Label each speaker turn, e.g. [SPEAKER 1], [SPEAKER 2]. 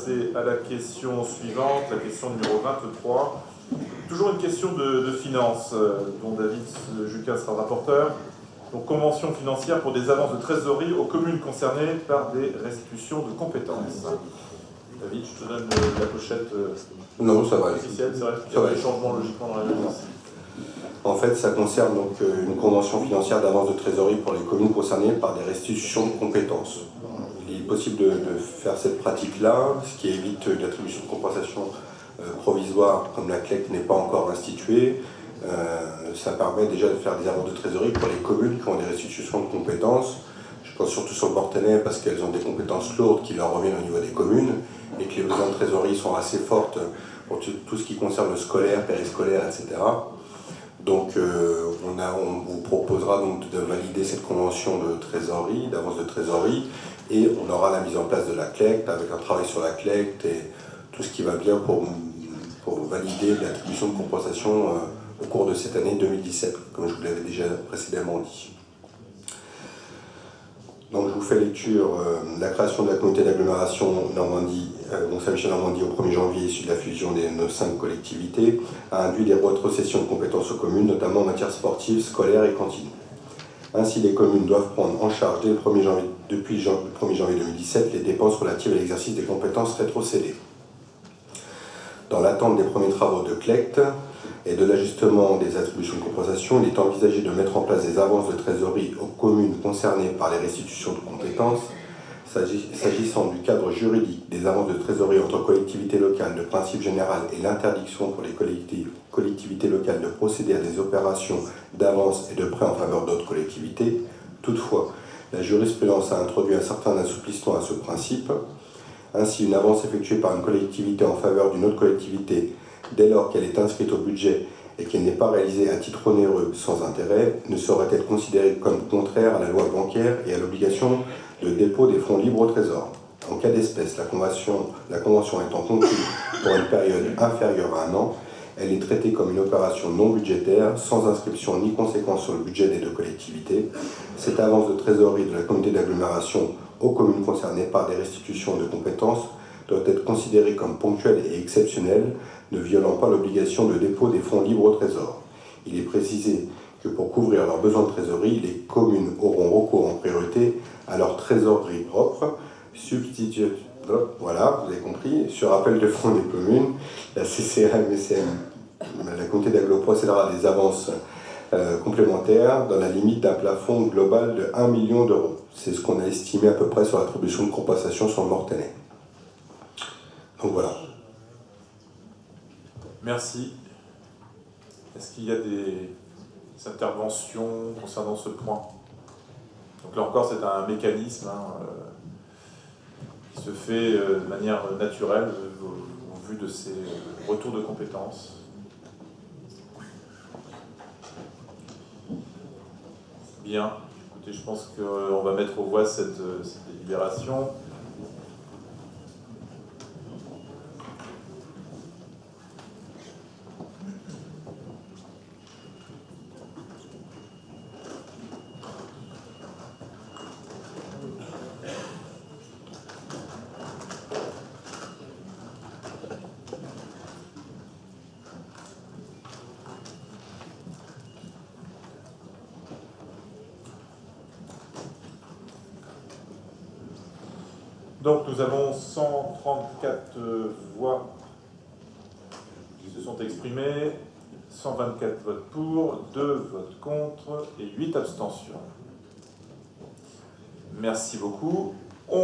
[SPEAKER 1] passer à la question suivante, la question numéro 23. Toujours une question de finances, dont David Jucas sera rapporteur. Donc, convention financière pour des avances de trésorerie aux communes concernées par des restitutions de compétences. David, je te donne la pochette
[SPEAKER 2] non, ça va
[SPEAKER 1] officielle, c'est vrai qu'il y a des changements logiquement dans la même.
[SPEAKER 2] En fait, ça concerne donc une convention financière d'avance de trésorerie pour les communes concernées par des restitutions de compétences. Il est possible de faire cette pratique-là, ce qui évite l'attribution de compensation provisoire, comme la CLEC n'est pas encore instituée. Ça permet déjà de faire des avances de trésorerie pour les communes qui ont des restitutions de compétences. Je pense surtout sur le Mortainais parce qu'elles ont des compétences lourdes qui leur reviennent au niveau des communes et que les besoins de trésorerie sont assez fortes pour tout ce qui concerne le scolaire, périscolaire, etc. Donc on vous proposera donc de valider cette convention de trésorerie, d'avance de trésorerie, et on aura la mise en place de la CLECT avec un travail sur la CLECT et tout ce qui va bien pour valider l'attribution de compensation au cours de cette année 2017, comme je vous l'avais déjà précédemment dit. Donc je vous fais lecture la création de la communauté d'agglomération Normandie, Mont-Saint-Michel-Normandie au 1er janvier, issu de la fusion de nos 5 collectivités, a induit des rétrocessions de compétences aux communes, notamment en matière sportive, scolaire et cantine. Ainsi, les communes doivent prendre en charge depuis le 1er janvier 2017 les dépenses relatives à l'exercice des compétences rétrocédées. Dans l'attente des premiers travaux de CLECT et de l'ajustement des attributions de compensation, il est envisagé de mettre en place des avances de trésorerie aux communes concernées par les restitutions de compétences. S'agissant du cadre juridique des avances de trésorerie entre collectivités locales, le principe général est l'interdiction pour les collectivités locales de procéder à des opérations d'avance et de prêt en faveur d'autres collectivités. Toutefois, la jurisprudence a introduit un certain assouplissement à ce principe. Ainsi, une avance effectuée par une collectivité en faveur d'une autre collectivité, dès lors qu'elle est inscrite au budget et qu'elle n'est pas réalisée à titre onéreux sans intérêt, ne saurait être considérée comme contraire à la loi bancaire et à l'obligation de dépôt des fonds libres au trésor. En cas d'espèce, la convention étant conclue pour une période inférieure à 1 an, elle est traitée comme une opération non budgétaire, sans inscription ni conséquence sur le budget des deux collectivités. Cette avance de trésorerie de la communauté d'agglomération aux communes concernées par des restitutions de compétences doit être considérée comme ponctuelle et exceptionnelle, ne violant pas l'obligation de dépôt des fonds libres au trésor. Il est précisé que pour couvrir leurs besoins de trésorerie, les communes auront recours en priorité à leur trésorerie propre, voilà, vous avez compris, sur appel de fonds des communes, la CCA-MCM, la communauté d'agglomération procédera à des avances complémentaires dans la limite d'un plafond global de 1 million d'euros. C'est ce qu'on a estimé à peu près sur l'attribution de compensation sur le Mortainais. Donc voilà.
[SPEAKER 1] Merci. Est-ce qu'il y a des interventions concernant ce point? Donc là encore, c'est un mécanisme qui se fait de manière naturelle au vu de ces retours de compétences. Bien. Écoutez, je pense qu'on va mettre aux voix cette délibération. Donc nous avons 134 voix qui se sont exprimées, 124 votes pour, 2 votes contre et 8 abstentions. Merci beaucoup.